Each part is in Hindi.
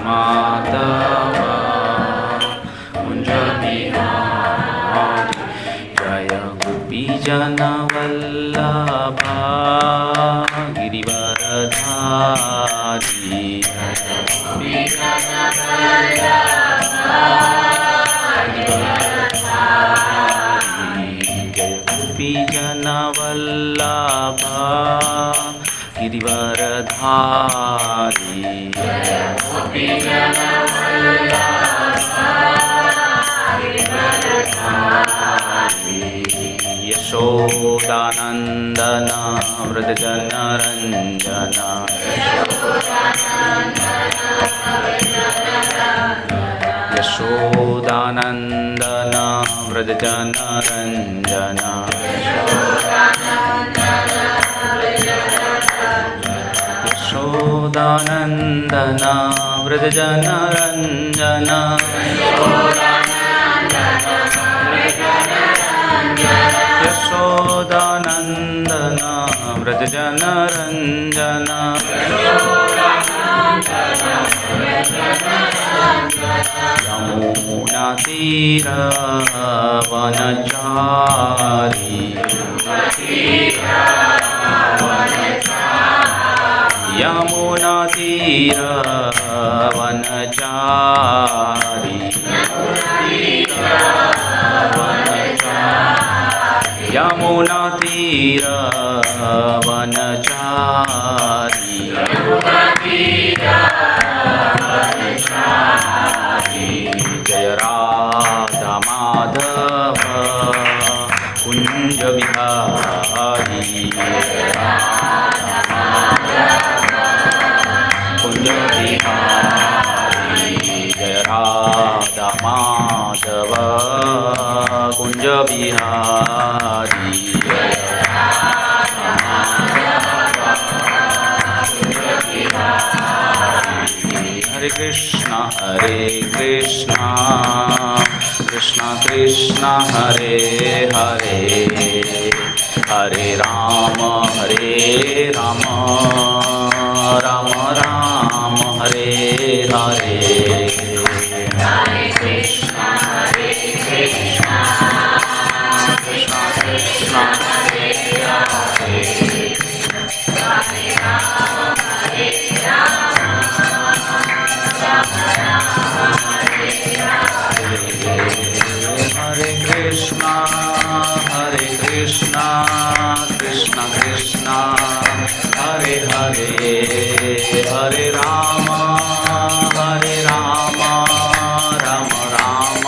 माधव कुंज बिहारी जय गोपी जन वल्लभा गिरिवरधारी जन वल्लभा गिरिवरधारी यशोदानंदन व्रजनरंजन यशोदानंदन व्रजनरंजन यशोदानंदन व्रजनरंजन यशोदानंदन व्रजनरंजन यमुना तीर वनचारी यमुना तीर वनचारी यमुना तीर वनचारी जय राधा माधव कुंज बिहारी कुंज बिहारी जय राधा माधव कुंज बिहारी हरे कृष्णा कृष्णा कृष्णा हरे हरे हरे राम राम राम हरे हरे हरे कृष्णा कृष्णा कृष्णा हरे हरे हरे राम हरे कृष्णा कृष्णा कृष्णा हरे हरे हरे राम राम राम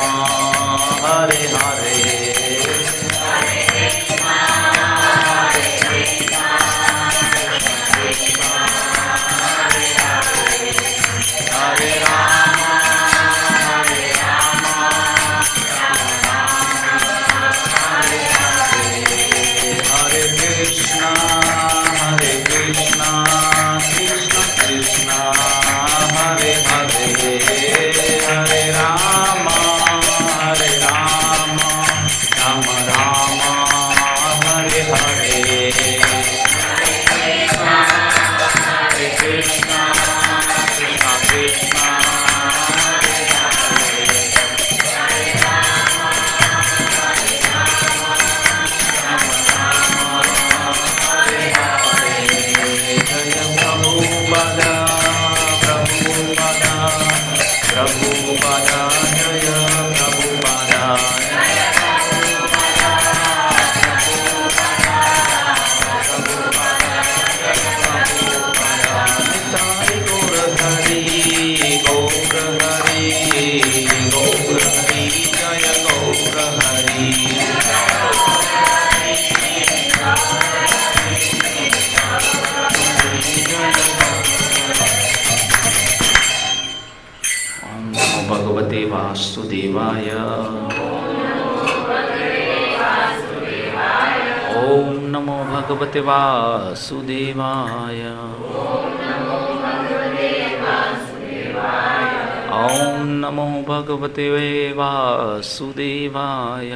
हरे हरे हरे कृष्णा कृष्णा कृष्णा हरे हरे हरे राम कृष्णा कृष्णा कृष्णा हरे हरे हरे राम राम राम हरे हरे हरे कृष्णा कृष्णा कृष्णा हरे हरे प्रभुपादा जय प्रभुपादा गौर हरि गौर हरि गौर हरि जय गौर हरि भगवते वासुदेवाय ओम नमो भगवते वासुदेवाय ओम नमो भगवते वासुदेवाय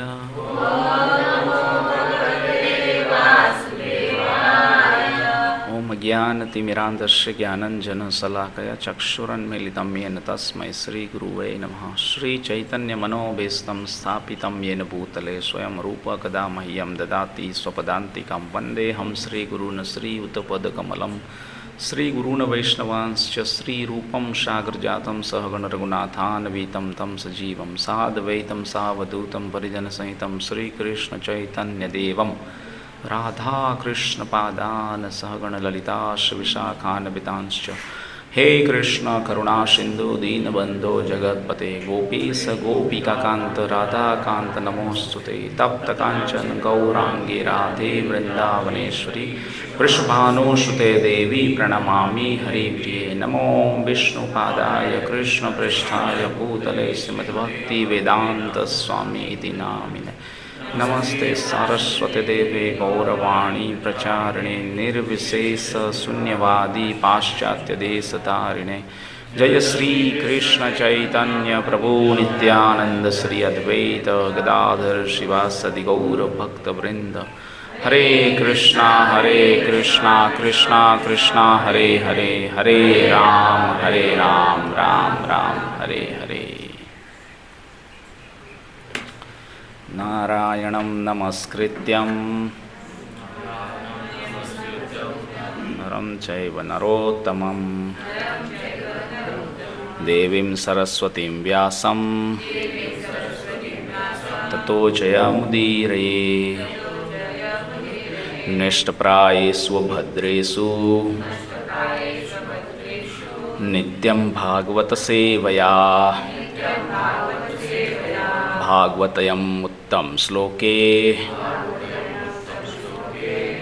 ओम अज्ञानतिमिरान्धस्य ज्ञानञ्जनशलाकया चक्षुरुन्मीलितं येन तस्मै श्रीगुरुवे नमः। श्रीचैतन्यमनोभीष्टं स्थापितं येन भूतले स्वयं रूपः कदा मह्यं ददाति स्वपदान्तिकं। वन्देऽहं श्रीगुरून् श्रीयुतपदकमलं श्रीगुरून् वैष्णवांश्च श्रीरूपं सागरजातं सहगणरघुनाथान्वितं तं सजीवं साद्वैतं सावधूतं परिजनसहितं श्रीकृष्णचैतन्यदेवं राधाकृष्णपादान् सहगणललिता विशाखान्वितांश्च। हे कृष्ण करुणा सिंधु दीनबंधो जगत्पते गोपीश गोपिकाकांत राधाकांत नमोस्तुते। तप्त कांचन गौरांगी राधे वृंदावनेश्वरी वृषभानुसुते देवी प्रणमामि हरिप्रिये। नमो विष्णुपादाय कृष्णपृष्ठाय भूतले श्रीमद्भक्ति वेदांत स्वामी इति नामिने। नमस्ते सारस्वती देवे गौरवाणी प्रचारिणे निर्विशेष शून्यवादी पाश्चात्य देशतारिणे। जय श्री कृष्ण चैतन्य प्रभु नित्यानंद श्री अद्वैत गदाधर शिवासदि गौर भक्तवृंद। हरे कृष्णा कृष्णा कृष्णा हरे हरे, हरे राम राम राम हरे हरे। नारायणं नमस्कृत्यं नरं चैव नरोत्तमं देवीं सरस्वतीं व्यासं ततो जयमुदीरये। नष्टप्रायेषु भद्रेषु नित्यं भागवत सेवया भागवतयम् उत्तम श्लोके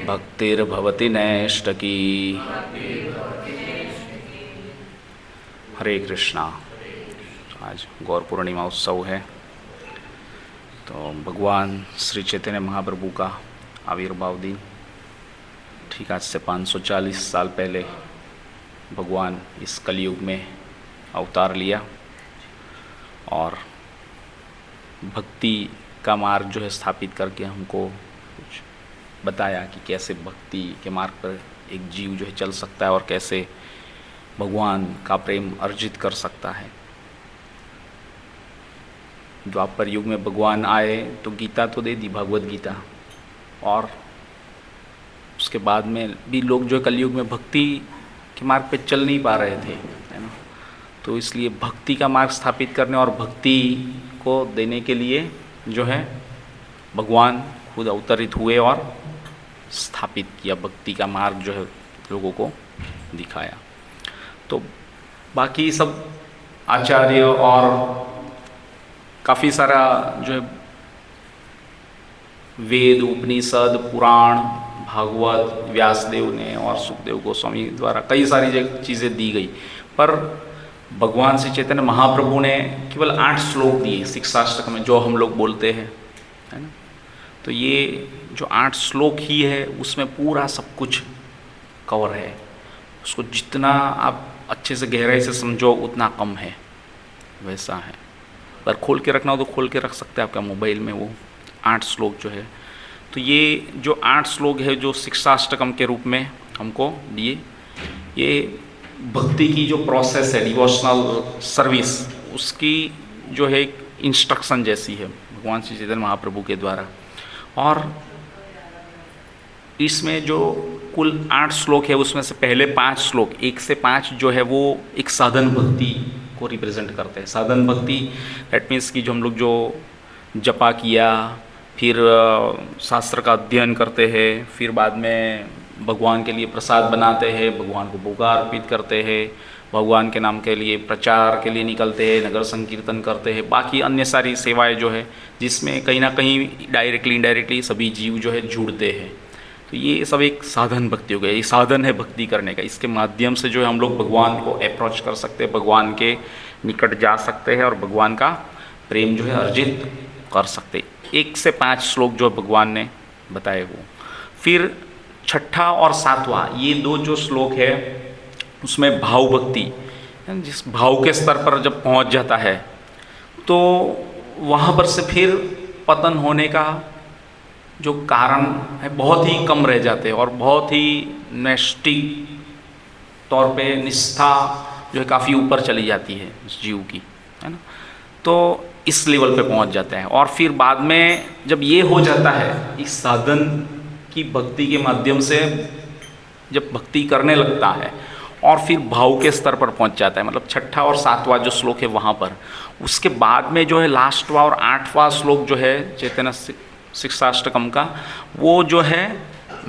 भक्तिर्भवति नैष्टकी। हरे कृष्णा। आज गौर पूर्णिमा उत्सव है, तो भगवान श्री चैतन्य महाप्रभु का आविर्भाव दिन ठीक आज से 540 साल पहले भगवान इस कलयुग में अवतार लिया और भक्ति का मार्ग जो है स्थापित करके हमको कुछ बताया कि कैसे भक्ति के मार्ग पर एक जीव जो है चल सकता है और कैसे भगवान का प्रेम अर्जित कर सकता है। द्वापर युग में भगवान आए तो गीता तो दे दी, भगवत गीता, और उसके बाद में भी लोग जो कलयुग में भक्ति के मार्ग पे चल नहीं पा रहे थे, है ना। तो इसलिए भक्ति का मार्ग स्थापित करने और भक्ति को देने के लिए जो है भगवान खुद अवतरित हुए और स्थापित किया, भक्ति का मार्ग जो है लोगों को दिखाया। तो बाकी सब आचार्य और काफ़ी सारा जो है वेद उपनिषद पुराण भागवत व्यासदेव ने और सुखदेव गोस्वामी द्वारा कई सारी चीज़ें दी गई, पर भगवान श्री चैतन्य महाप्रभु ने केवल 8 श्लोक दिए शिक्षाष्टक में, जो हम लोग बोलते हैं, है ना। तो ये जो 8 श्लोक ही है उसमें पूरा सब कुछ कवर है। उसको जितना आप अच्छे से गहराई से समझो उतना कम है, वैसा है। पर खोल के रखना हो तो खोल के रख सकते हैं आपका मोबाइल में वो 8 श्लोक जो है। तो ये जो 8 श्लोक है जो शिक्षाष्टकम के रूप में हमको दिए, ये भक्ति की जो प्रोसेस है, डिवोशनल सर्विस, उसकी जो है इंस्ट्रक्शन जैसी है भगवान श्री चैतन्य महाप्रभु के द्वारा। और इसमें जो कुल 8 श्लोक है उसमें से पहले 5 श्लोक 1 से 5 जो है वो एक साधन भक्ति को रिप्रेजेंट करते हैं। साधन भक्ति दैट मीन्स कि जो हम लोग जो जपा किया, फिर शास्त्र का अध्ययन करते हैं, फिर बाद में भगवान के लिए प्रसाद बनाते हैं, भगवान को भोग अर्पित करते हैं, भगवान के नाम के लिए प्रचार के लिए निकलते हैं, नगर संकीर्तन करते हैं, बाकी अन्य सारी सेवाएं जो है जिसमें कहीं ना कहीं डायरेक्टली इनडायरेक्टली सभी जीव जो है जुड़ते हैं। तो ये सब एक साधन भक्ति हो गया, ये साधन है भक्ति करने का। इसके माध्यम से जो है हम लोग भगवान को अप्रोच कर सकते हैं, भगवान के निकट जा सकते हैं और भगवान का प्रेम जो है अर्जित कर सकते। 1 से 5 श्लोक जो भगवान ने बताए वो। फिर 6ठा और 7वां ये 2 जो श्लोक है उसमें भाव भक्ति, जिस भाव के स्तर पर जब पहुंच जाता है तो वहाँ पर से फिर पतन होने का जो कारण है बहुत ही कम रह जाते हैं और बहुत ही नैष्टिक तौर पे निष्ठा जो है काफ़ी ऊपर चली जाती है उस जीव की, है ना। तो इस लेवल पे पहुंच जाता है और फिर बाद में जब ये हो जाता है, इस साधन की भक्ति के माध्यम से जब भक्ति करने लगता है और फिर भाव के स्तर पर पहुंच जाता है, मतलब छठा और सातवां जो श्लोक है वहाँ पर, उसके बाद में जो है लास्टवां और आठवां श्लोक जो है चैतन्य शिक्षाष्टकम का, वो जो है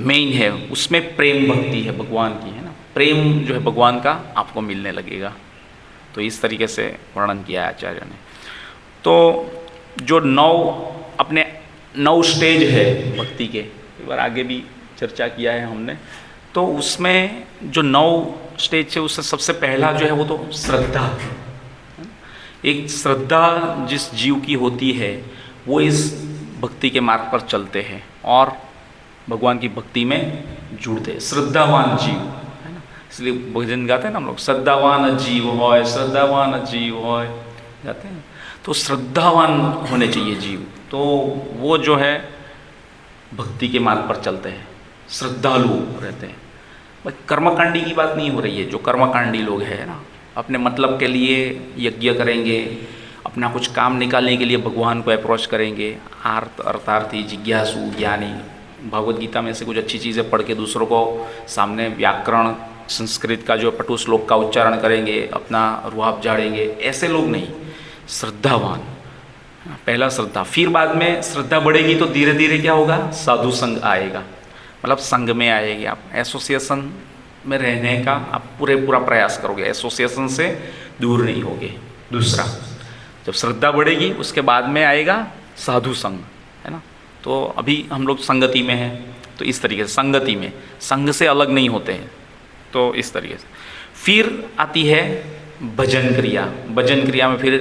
मेन है, उसमें प्रेम भक्ति है भगवान की, है ना। प्रेम जो है भगवान का आपको मिलने लगेगा। तो इस तरीके से वर्णन किया है आचार्य ने। तो जो अपने 9 स्टेज है भक्ति के, एक बार आगे भी चर्चा किया है हमने, तो उसमें जो 9 स्टेज है उससे सबसे पहला जो है वो तो श्रद्धा। एक श्रद्धा जिस जीव की होती है वो इस भक्ति के मार्ग पर चलते हैं और भगवान की भक्ति में जुड़ते हैं, श्रद्धावान जीव, है ना। इसलिए भजन गाते हैं ना हम लोग, श्रद्धावान जीव होय, श्रद्धावान जीव होय, गाते हैं। तो श्रद्धावान होने चाहिए जीव, तो वो जो है भक्ति के मार्ग पर चलते हैं, श्रद्धालु रहते हैं। बस कर्मकांडी की बात नहीं हो रही है। जो कर्मकांडी लोग हैं ना, अपने मतलब के लिए यज्ञ करेंगे, अपना कुछ काम निकालने के लिए भगवान को अप्रोच करेंगे, अर्थार्थी, जिज्ञासु, ज्ञानी, भगवद गीता में से कुछ अच्छी चीज़ें पढ़ के दूसरों को सामने व्याकरण संस्कृत का जो पटु श्लोक का उच्चारण करेंगे, अपना रुआब झाड़ेंगे, ऐसे लोग नहीं, श्रद्धावान। पहला श्रद्धा, फिर बाद में श्रद्धा बढ़ेगी तो धीरे धीरे क्या होगा, साधु संग आएगा, मतलब संग में आएगी, आप एसोसिएशन में रहने का आप पूरा प्रयास करोगे, एसोसिएशन से दूर नहीं होगे। दूसरा, जब श्रद्धा बढ़ेगी उसके बाद में आएगा साधु संग, है ना। तो अभी हम लोग संगति में हैं, तो इस तरीके से संगति में, संग से अलग नहीं होते हैं, तो इस तरीके से। फिर आती है भजन क्रिया। भजन क्रिया में फिर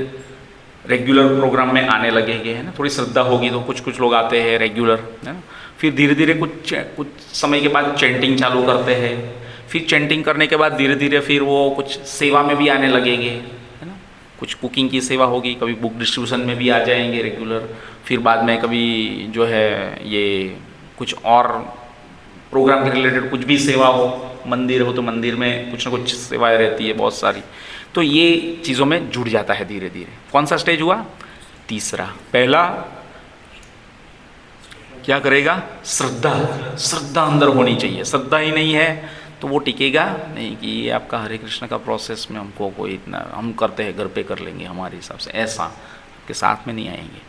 रेगुलर प्रोग्राम में आने लगेंगे, है ना। थोड़ी श्रद्धा होगी तो कुछ लोग आते हैं रेगुलर, है ना। फिर धीरे धीरे कुछ समय के बाद चैंटिंग चालू करते हैं, फिर चैंटिंग करने के बाद धीरे धीरे फिर वो कुछ सेवा में भी आने लगेंगे, है ना। कुछ कुकिंग की सेवा होगी, कभी बुक डिस्ट्रीब्यूशन में भी आ जाएंगे रेगुलर, फिर बाद में कभी जो है ये कुछ और प्रोग्राम के रिलेटेड कुछ भी सेवा हो, मंदिर हो तो मंदिर में कुछ ना कुछ सेवाएं रहती है बहुत सारी, तो ये चीज़ों में जुड़ जाता है धीरे धीरे। कौन सा स्टेज हुआ, तीसरा। पहला क्या करेगा, श्रद्धा। श्रद्धा अंदर होनी चाहिए, श्रद्धा ही नहीं है तो वो टिकेगा नहीं कि ये आपका हरे कृष्ण का प्रोसेस में हमको कोई इतना, हम करते हैं घर पे कर लेंगे हमारे हिसाब से, ऐसा आपके साथ में नहीं आएंगे।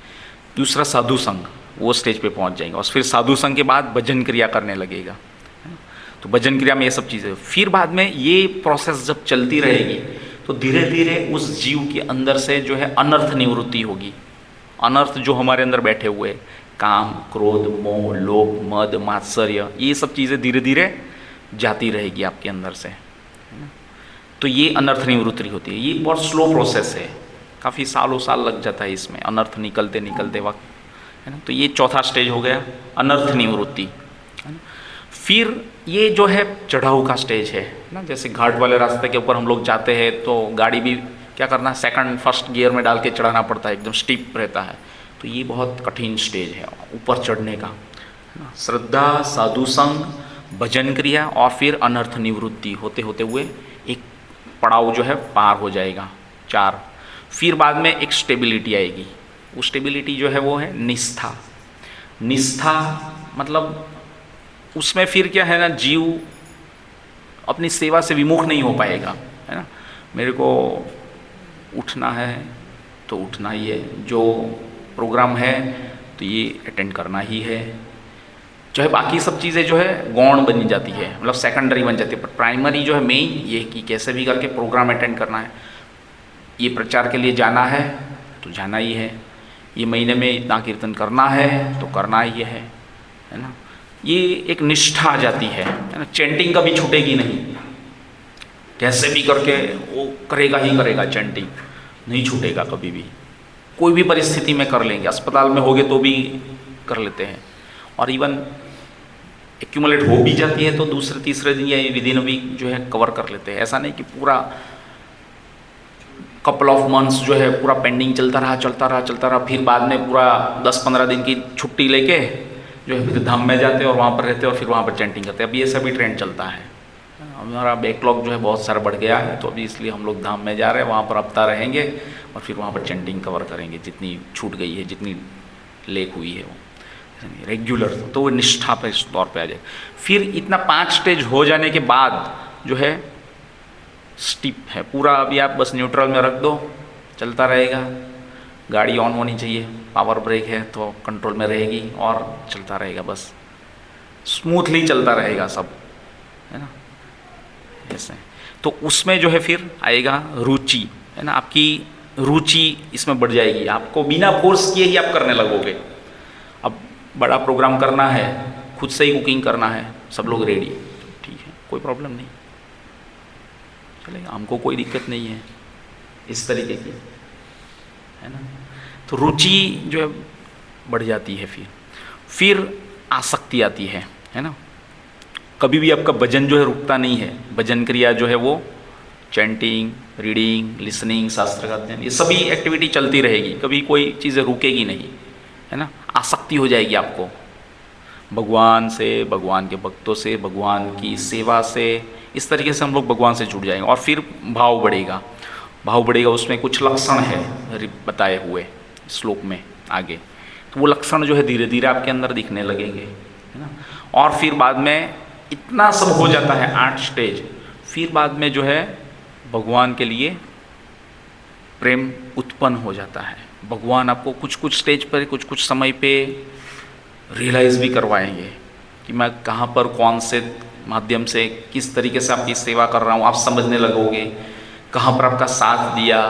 दूसरा साधु संग, वो स्टेज पे पहुंच जाएंगे और फिर साधु संग के बाद भजन क्रिया करने लगेगा, है ना। तो भजन क्रिया में ये सब चीज़ें, फिर बाद में ये प्रोसेस जब चलती रहेगी तो धीरे धीरे उस जीव के अंदर से जो है अनर्थ निवृत्ति होगी। अनर्थ जो हमारे अंदर बैठे हुए, काम, क्रोध, मोह, लोभ, मद, मात्सर्य, ये सब चीज़ें धीरे धीरे जाती रहेगी आपके अंदर से, है ना। तो ये अनर्थ निवृत्ति होती है। ये बहुत स्लो प्रोसेस है, काफ़ी सालों साल लग जाता है इसमें, अनर्थ निकलते निकलते वक्त, है ना। तो ये चौथा स्टेज हो गया, अनर्थ निवृत्ति, है ना। फिर ये जो है चढ़ाऊ का स्टेज है ना, जैसे घाट वाले रास्ते के ऊपर हम लोग जाते हैं तो गाड़ी भी क्या करना है, सेकंड फर्स्ट गियर में डाल के चढ़ाना पड़ता है, एकदम स्टीप रहता है। तो ये बहुत कठिन स्टेज है ऊपर चढ़ने का, है ना। श्रद्धा, साधु संग, भजन क्रिया और फिर अनर्थ निवृत्ति होते होते हुए एक पड़ाव जो है पार हो जाएगा, 4। फिर बाद में एक स्टेबिलिटी आएगी, वो स्टेबिलिटी जो है वो है निष्ठा। निष्ठा मतलब उसमें फिर क्या है ना, जीव अपनी सेवा से विमुख नहीं हो पाएगा, है ना। मेरे को उठना है तो उठना ही है, जो प्रोग्राम है तो ये अटेंड करना ही है, चाहे बाकी सब चीज़ें जो है गौण बनी जाती है, मतलब सेकेंडरी बन जाती है, पर प्राइमरी जो है मेन ये कि कैसे भी करके प्रोग्राम अटेंड करना है। ये प्रचार के लिए जाना है तो जाना ही है, ये महीने में इतना कीर्तन करना है तो करना ही है ना। ये एक निष्ठा आ जाती है ना। चैंटिंग कभी छूटेगी नहीं, कैसे भी करके वो करेगा ही करेगा, चैंटिंग नहीं छूटेगा कभी भी, कोई भी परिस्थिति में कर लेंगे। अस्पताल में होगे तो भी कर लेते हैं, और इवन एक्यूमुलेट हो भी जाती है तो दूसरे तीसरे दिन या विद इन अ वीक जो है कवर कर लेते हैं। ऐसा नहीं कि पूरा कपल ऑफ मंथ्स जो है पूरा पेंडिंग चलता रहा, फिर बाद में पूरा 10-15 दिन की छुट्टी लेके जो है फिर धाम में जाते हैं और वहाँ पर रहते हैं और फिर वहाँ पर चैंटिंग करते हैं। अभी ऐसा भी ट्रेंड चलता है। हमारा बैकलॉग जो है बहुत सारा बढ़ गया है, तो अभी इसलिए हम लोग धाम में जा रहे हैं, वहाँ पर हफ्ता रहेंगे और फिर वहाँ पर चैंटिंग कवर करेंगे जितनी छूट गई है, जितनी लेक हुई है वो रेगुलर, तो वो निष्ठा पर इस तौर पे आ जाए। फिर इतना 5 स्टेज हो जाने के बाद जो है स्टिप है पूरा, अभी आप बस न्यूट्रल में रख दो, चलता रहेगा। गाड़ी ऑन होनी चाहिए, पावर ब्रेक है तो कंट्रोल में रहेगी और चलता रहेगा, बस स्मूथली चलता रहेगा सब, है ना, ऐसे। तो उसमें जो है फिर आएगा रुचि, है ना, आपकी रुचि इसमें बढ़ जाएगी, आपको बिना फोर्स किए ही आप करने लगोगे। अब बड़ा प्रोग्राम करना है, खुद से ही कुकिंग करना है, सब लोग रेडी, ठीक है, कोई प्रॉब्लम नहीं, चलेगा, हमको कोई दिक्कत नहीं है इस तरीके की, है ना। तो रुचि जो है बढ़ जाती है। फिर आसक्ति आती है ना। कभी भी आपका भजन जो है रुकता नहीं है, भजन क्रिया जो है वो चैंटिंग, रीडिंग, लिसनिंग, शास्त्र का अध्ययन, ये सभी एक्टिविटी चलती रहेगी, कभी कोई चीज़ें रुकेगी नहीं, है ना। आसक्ति हो जाएगी आपको भगवान से, भगवान के भक्तों से, भगवान की सेवा से, इस तरीके से हम लोग भगवान से जुड़ जाएंगे। और फिर भाव बढ़ेगा, भाव बढ़ेगा, उसमें कुछ लक्षण है बताए हुए श्लोक में आगे, तो वो लक्षण जो है धीरे धीरे आपके अंदर दिखने लगेंगे, है ना। और फिर बाद में इतना सब हो जाता है 8 स्टेज, फिर बाद में जो है भगवान के लिए प्रेम उत्पन्न हो जाता है। भगवान आपको कुछ कुछ स्टेज पर, कुछ कुछ समय पे रियलाइज़ भी करवाएंगे कि मैं कहाँ पर, कौन से माध्यम से, किस तरीके से आपकी सेवा कर रहा हूँ, आप समझने लगोगे। कहाँ पर आपका साथ दिया,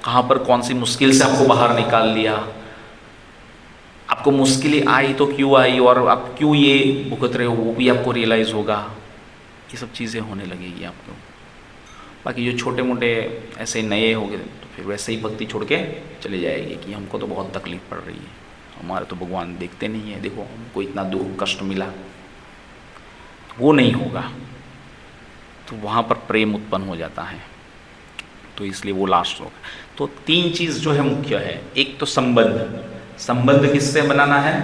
कहाँ पर कौन सी मुश्किल से आपको बाहर निकाल लिया, आपको मुश्किलें आई तो क्यों आई और आप क्यों ये भुगत रहे हो, वो भी आपको रियलाइज़ होगा। ये सब चीज़ें होने लगेगी आपको। बाकी जो छोटे मोटे ऐसे नए हो गए तो फिर वैसे ही भक्ति छोड़ के चले जाएगी कि हमको तो बहुत तकलीफ़ पड़ रही है, हमारे तो भगवान देखते नहीं है, देखो हमको इतना दुख कष्ट मिला, वो नहीं होगा। तो वहाँ पर प्रेम उत्पन्न हो जाता है, तो इसलिए वो लास्ट होगा। तो 3 चीज़ जो है मुख्य है। एक तो संबंध, संबंध किससे बनाना है,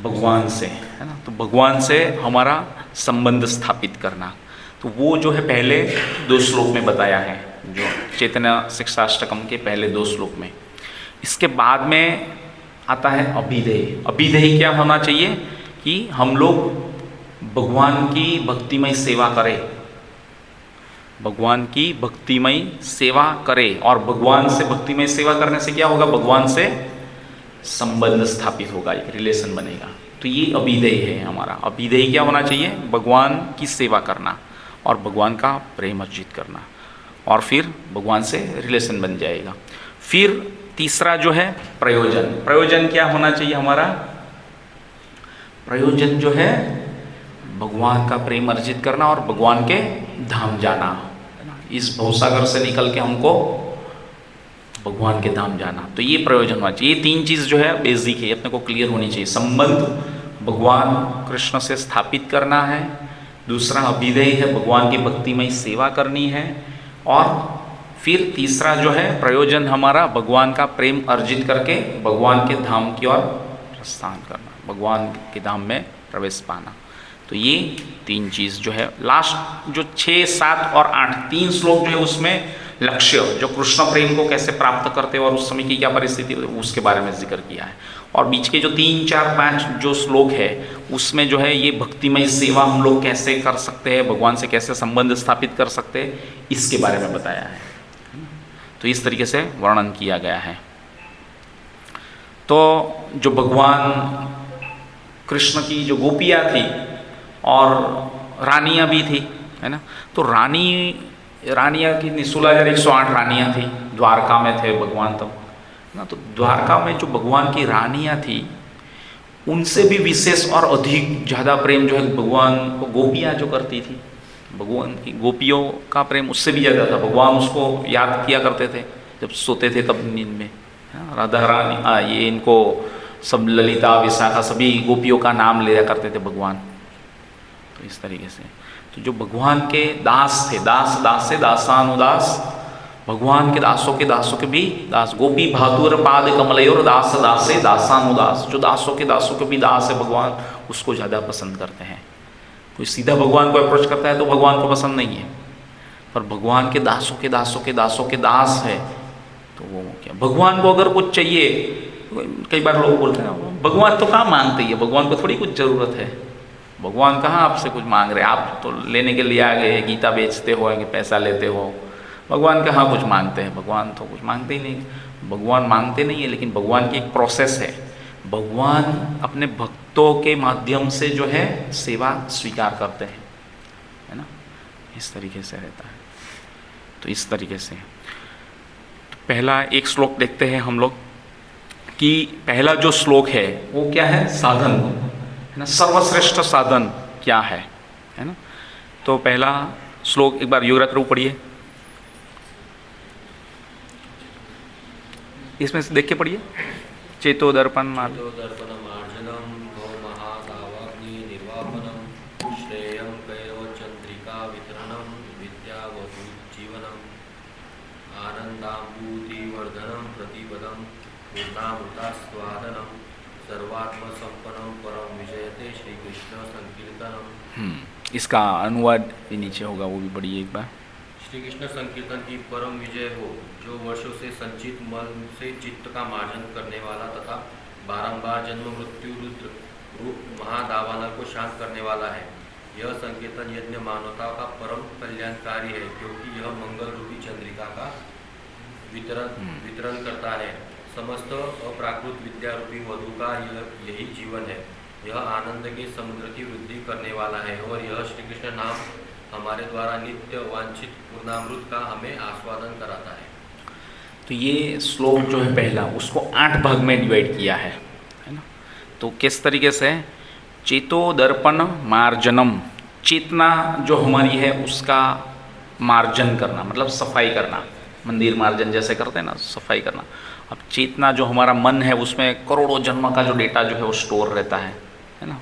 भगवान से, है ना। तो भगवान से हमारा संबंध स्थापित करना, तो वो जो है पहले 2 श्लोक में बताया है, जो चैतन्य शिक्षाष्टकम के पहले 2 श्लोक में। इसके बाद में आता है अभिधेय। अभिधेय क्या होना चाहिए कि हम लोग भगवान की भक्तिमय सेवा करें, भगवान की भक्तिमय सेवा करें। और भगवान से भक्तिमय सेवा करने से क्या होगा, भगवान से संबंध स्थापित होगा, एक रिलेशन बनेगा। तो ये अभिधेय है हमारा। अभिधेय क्या होना चाहिए, भगवान की सेवा करना और भगवान का प्रेम अर्जित करना, और फिर भगवान से रिलेशन बन जाएगा। फिर तीसरा जो है प्रयोजन। प्रयोजन क्या होना चाहिए हमारा, प्रयोजन जो है भगवान का प्रेम अर्जित करना और भगवान के धाम जाना, है ना। इस भवसागर से निकल के हमको भगवान के धाम जाना, तो ये प्रयोजन होना चाहिए। ये 3 चीज़ जो है बेसिक है, अपने को क्लियर होनी चाहिए। संबंध भगवान कृष्ण से स्थापित करना है, दूसरा अभिधेय है भगवान की भक्तिमय सेवा करनी है, और फिर तीसरा जो है प्रयोजन हमारा भगवान का प्रेम अर्जित करके भगवान के धाम की ओर प्रस्थान करना, भगवान के धाम में प्रवेश पाना। तो ये 3 चीज़ जो है लास्ट जो 6, 7 और 8 3 श्लोक जो है उसमें लक्ष्य, जो कृष्ण प्रेम को कैसे प्राप्त करते हैं और उस समय की क्या परिस्थिति उसके बारे में जिक्र किया है। और बीच के जो 3, 4, 5 जो श्लोक है उसमें जो है ये भक्तिमय सेवा हम लोग कैसे कर सकते हैं, भगवान से कैसे संबंध स्थापित कर सकते हैं, इसके बारे में बताया है। तो इस तरीके से वर्णन किया गया है। तो जो भगवान कृष्ण की जो गोपियाँ थी और रानियाँ भी थी, है ना। तो रानियाँ की 16,108 रानियाँ थी, द्वारका में थे भगवान तब ना। तो द्वारका में जो भगवान की रानियाँ थी उनसे भी विशेष और अधिक ज़्यादा प्रेम जो है भगवान को गोपियाँ जो करती थी, भगवान की गोपियों का प्रेम उससे भी ज़्यादा था। भगवान उसको याद किया करते थे जब सोते थे तब नींद में, राधा रानी ये इनको सब ललिता विशाखा सभी गोपियों का नाम लिया करते थे भगवान। तो इस तरीके से तो जो भगवान के दास थे, दास दास से दासानुदास भगवान के दासों के भी दास, गोपी भातुर पाद कमलयोर दास दासे दासानुदास, जो दासों के भी दास है भगवान उसको ज़्यादा पसंद करते हैं। कोई सीधा भगवान को अप्रोच करता है तो भगवान को पसंद नहीं है, पर भगवान के दासों के दास है तो वो क्या, भगवान को अगर कुछ चाहिए, कई बार लोग बोलते हैं भगवान तो कहाँ मांगते ही है, भगवान को थोड़ी कुछ ज़रूरत है, भगवान कहाँ आपसे कुछ मांग रहे हैं, आप तो लेने के लिए आ गए, गीता बेचते हो, पैसा लेते हो, भगवान कहाँ कुछ मांगते हैं, भगवान तो कुछ मांगते ही नहीं, भगवान मांगते नहीं है, लेकिन भगवान की एक प्रोसेस है, भगवान अपने भक्तों के माध्यम से जो है सेवा स्वीकार करते हैं, है ना, इस तरीके से रहता है। तो इस तरीके से तो पहला एक श्लोक देखते हैं हम लोग कि पहला जो श्लोक है वो क्या है, साधन है ना, सर्वश्रेष्ठ साधन क्या है ना। तो पहला श्लोक एक बार योगराज प्रभु पढ़िए, इसमें से देख के पढ़िए। चेतो दर्पण दर्पणमार्जनम महादावाग्नि निर्वापनम श्रेयं कैरवचंद्रिका वितरणम विद्यावधूजीवनम आनंदाम्बूतिवर्धनम प्रतिपदम पूर्णामृतास्वादनम सर्वात्मसंपन्नम परम विजयते श्री कृष्ण संकीर्तनम। इसका अनुवाद भी नीचे होगा, वो भी पढ़िए एक बार। श्री कृष्ण संकीर्तन की परम विजय हो, जो वर्षों से संचित मन से चित्त का मार्जन करने वाला तथा बारंबार जन्म मृत्यु रुद्र रूप महादावानल को शांत करने वाला है। यह संकीर्तन यज्ञ मानवता का परम कल्याणकारी है, क्योंकि यह मंगल रूपी चंद्रिका का वितरण करता है। समस्त अप्राकृत विद्या रूपी वधु का यही जीवन है। यह आनंद के समुद्र की वृद्धि करने वाला है, और यह श्री कृष्ण नाम हमारे द्वारा नित्य वांछित पूर्णामृत का हमें आस्वादन कराता है। तो ये श्लोक जो है पहला, उसको 8 भाग में डिवाइड किया है ना। तो किस तरीके से, चेतो दर्पण मार्जनम, चेतना जो हमारी है उसका मार्जन करना, मतलब सफाई करना, मंदिर मार्जन जैसे करते हैं ना, सफाई करना। अब चेतना जो हमारा मन है उसमें करोड़ों जन्म का जो डेटा जो है वो स्टोर रहता है ना,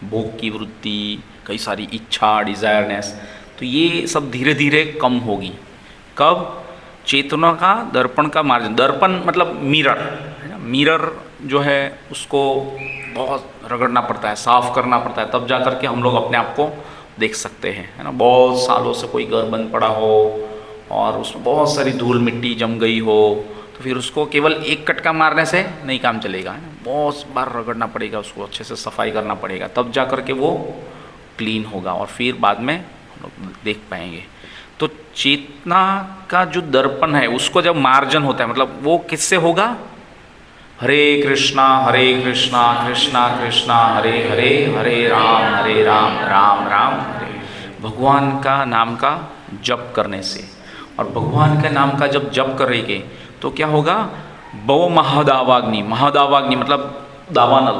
भोग की वृत्ति, कई सारी इच्छा, डिज़ायरनेस, तो ये सब धीरे धीरे कम होगी। कब, चेतना का दर्पण का मार्जन, दर्पण मतलब मिरर है ना, मिरर जो है उसको बहुत रगड़ना पड़ता है, साफ करना पड़ता है, तब जा कर के हम लोग अपने आप को देख सकते हैं, है ना। बहुत सालों से कोई घर बंद पड़ा हो और उसमें बहुत सारी धूल मिट्टी जम गई हो, तो फिर उसको केवल एक कटका मारने से नहीं काम चलेगा, है ना, बहुत बार रगड़ना पड़ेगा, उसको अच्छे से सफाई करना पड़ेगा, तब जा कर के वो क्लीन होगा और फिर बाद में हम लोग देख पाएंगे। तो चेतना का जो दर्पण है उसको जब मार्जन होता है, मतलब वो किससे होगा, हरे कृष्णा कृष्णा कृष्णा हरे हरे, हरे राम राम राम हरे, भगवान का नाम का जप करने से। और भगवान के नाम का जब जप करेंगे तो क्या होगा, बहु महादावाग्नि, महादावाग्नि मतलब दावानल,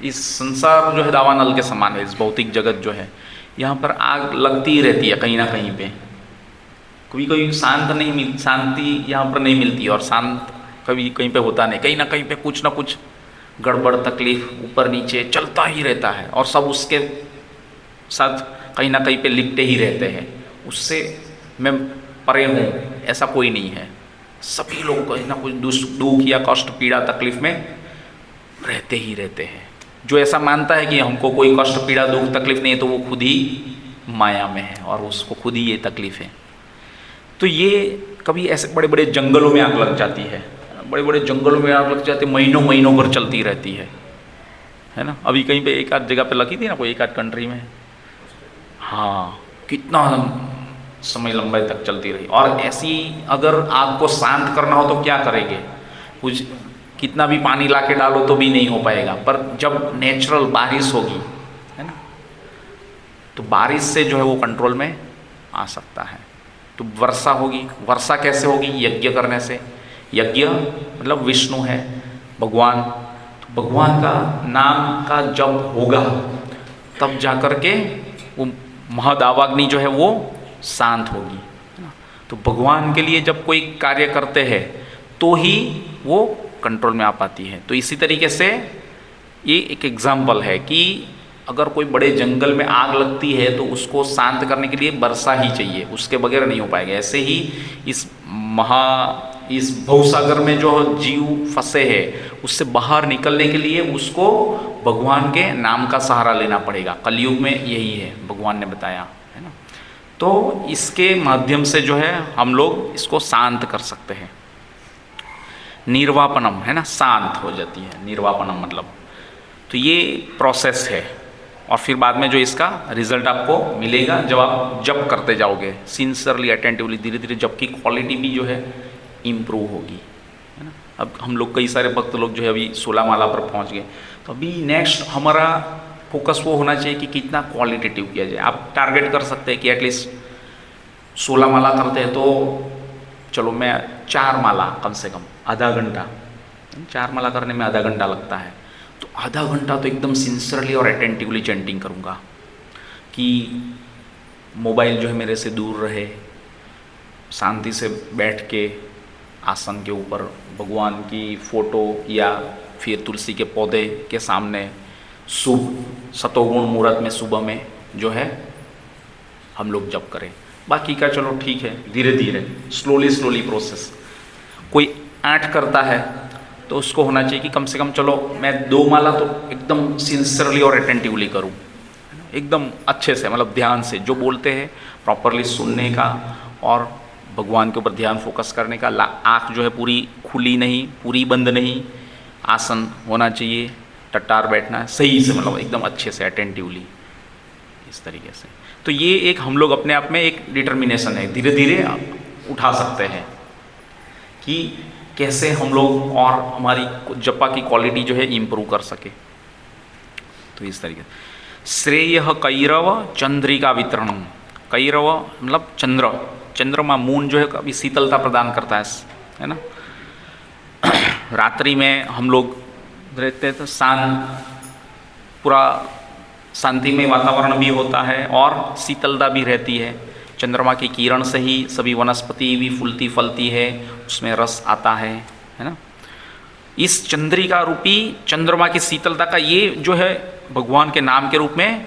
इस संसार जो है दावानल के समान है, इस भौतिक जगत जो है, यहाँ पर आग लगती ही रहती है कहीं ना कहीं पे, कोई शांति यहाँ पर नहीं मिलती, और शांत कभी कहीं पे होता नहीं, कहीं ना कहीं पे कुछ ना कुछ गड़बड़ तकलीफ ऊपर नीचे चलता ही रहता है, और सब उसके साथ कहीं ना कहीं पे लिपटे ही रहते हैं। उससे मैं परे हूँ ऐसा कोई नहीं है, सभी लोग कहीं ना कुछ दुख या कष्ट, पीड़ा, तकलीफ में रहते ही रहते हैं। जो ऐसा मानता है कि हमको कोई कष्ट, पीड़ा, दुख, तकलीफ नहीं है, तो वो खुद ही माया में है और उसको खुद ही ये तकलीफ है। तो ये कभी ऐसे बड़े बड़े जंगलों में आग लग जाती है, बड़े बड़े जंगलों में आग लग जाती है, महीनों महीनों भर चलती रहती है ना। अभी कहीं पे एक आध जगह पे लगी थी ना, कोई एक आध कंट्री में, हाँ, कितना समय लंबे तक चलती रही। और ऐसी अगर आग को शांत करना हो तो क्या करेंगे, कुछ कितना भी पानी ला के डालो तो भी नहीं हो पाएगा। पर जब नेचुरल बारिश होगी, है ना, तो बारिश से जो है वो कंट्रोल में आ सकता है। तो वर्षा होगी, वर्षा कैसे होगी, यज्ञ करने से। यज्ञ मतलब विष्णु है, भगवान, तो भगवान का नाम का जप होगा, तब जा कर के वो महादावाग्नि जो है वो शांत होगी, है ना। तो भगवान के लिए जब कोई कार्य करते हैं तो ही वो कंट्रोल में आ पाती है। तो इसी तरीके से ये एक एग्जाम्पल है कि अगर कोई बड़े जंगल में आग लगती है तो उसको शांत करने के लिए वर्षा ही चाहिए, उसके बगैर नहीं हो पाएगा। ऐसे ही इस भवसागर में जो जीव फंसे हैं उससे बाहर निकलने के लिए उसको भगवान के नाम का सहारा लेना पड़ेगा। कलयुग में यही है, भगवान ने बताया है ना। तो इसके माध्यम से जो है हम लोग इसको शांत कर सकते हैं। निर्वापनम है ना, शांत हो जाती है निर्वापनम मतलब। तो ये प्रोसेस है और फिर बाद में जो इसका रिजल्ट आपको मिलेगा जब आप जप करते जाओगे सिंसियरली अटेंटिवली, धीरे धीरे जप की क्वालिटी भी जो है इम्प्रूव होगी, है ना। अब हम लोग कई सारे भक्त लोग जो है अभी 16 माला पर पहुंच गए, तो अभी नेक्स्ट हमारा फोकस वो होना चाहिए कि कितना क्वालिटेटिव किया जाए। आप टारगेट कर सकते हैं कि एटलीस्ट 16 माला करते हैं तो चलो मैं 4 माला कम से कम आधा घंटा, 4 माला करने में आधा घंटा लगता है, तो आधा घंटा तो एकदम सिंसियरली और अटेंटिवली चैंटिंग करूँगा कि मोबाइल जो है मेरे से दूर रहे, शांति से बैठ के आसन के ऊपर भगवान की फ़ोटो या फिर तुलसी के पौधे के सामने शुभ सतोगुण मुहूर्त में सुबह में जो है हम लोग जप करें। बाकी का चलो ठीक है, धीरे धीरे स्लोली प्रोसेस। कोई 8 करता है तो उसको होना चाहिए कि कम से कम चलो मैं 2 माला तो एकदम सिंसियरली और अटेंटिवली करूं, एकदम अच्छे से, मतलब ध्यान से जो बोलते हैं प्रॉपरली सुनने का और भगवान के ऊपर ध्यान फोकस करने का। आँख जो है पूरी खुली नहीं, पूरी बंद नहीं, आसन होना चाहिए, टट्टार बैठना है सही से, मतलब एकदम अच्छे से अटेंटिवली इस तरीके से। तो ये एक हम लोग अपने आप में एक डिटर्मिनेशन है, धीरे धीरे उठा सकते हैं कि कैसे हम लोग और हमारी जपा की क्वालिटी जो है इम्प्रूव कर सके। तो इस तरीके से श्रेय कैरव चंद्रिका वितरणम, कैरव मतलब चंद्रमा, मून जो है कभी शीतलता प्रदान करता है ना। रात्रि में हम लोग रहते हैं तो पूरा शांतिमय वातावरण भी होता है और शीतलता भी रहती है। चंद्रमा की किरण से ही सभी वनस्पति भी फूलती फलती है, उसमें रस आता है ना। इस चंद्रिका रूपी चंद्रमा की शीतलता का ये जो है भगवान के नाम के रूप में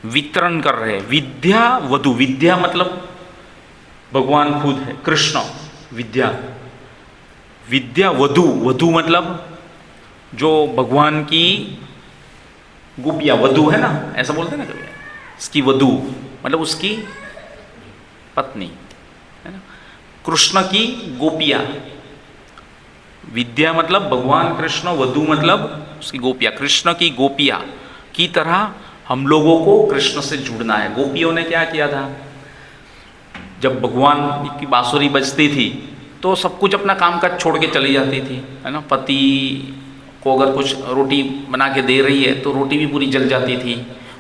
वितरण कर रहे हैं। विद्या वधु, विद्या मतलब भगवान खुद है, कृष्ण विद्या, विद्या वधु, वधु मतलब जो भगवान की गोपिया, वधु है ना, ऐसा बोलते हैं ना कभी, इसकी वधु मतलब उसकी पत्नी है ना। कृष्ण की गोपिया, विद्या मतलब भगवान कृष्ण, वधु मतलब उसकी गोपिया, कृष्ण की गोपिया की तरह हम लोगों को कृष्ण से जुड़ना है। गोपियों ने क्या किया था, जब भगवान की बांसुरी बजती थी तो सब कुछ अपना काम काज छोड़ के चली जाती थी, है ना। पति को अगर कुछ रोटी बना के दे रही है तो रोटी भी पूरी जल जाती थी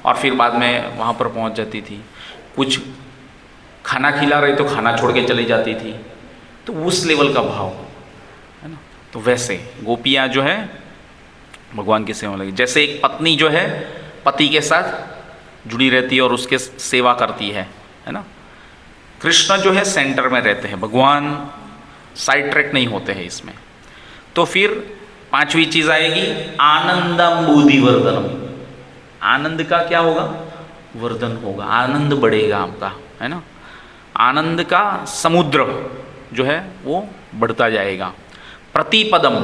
और फिर बाद में वहाँ पर पहुँच जाती थी। कुछ खाना खिला रही तो खाना छोड़ के चली जाती थी। तो उस लेवल का भाव है ना। तो वैसे गोपियाँ जो है भगवान की सेवा लगी, जैसे एक पत्नी जो है पति के साथ जुड़ी रहती है और उसके सेवा करती है ना। कृष्ण जो है सेंटर में रहते हैं, भगवान साइड ट्रैक नहीं होते हैं इसमें। तो फिर 5वीं चीज़ आएगी आनंदम्बुधि वर्धनम। आनंद का क्या होगा, वर्धन होगा, आनंद बढ़ेगा आपका, है ना। आनंद का समुद्र जो है वो बढ़ता जाएगा। प्रतिपदम,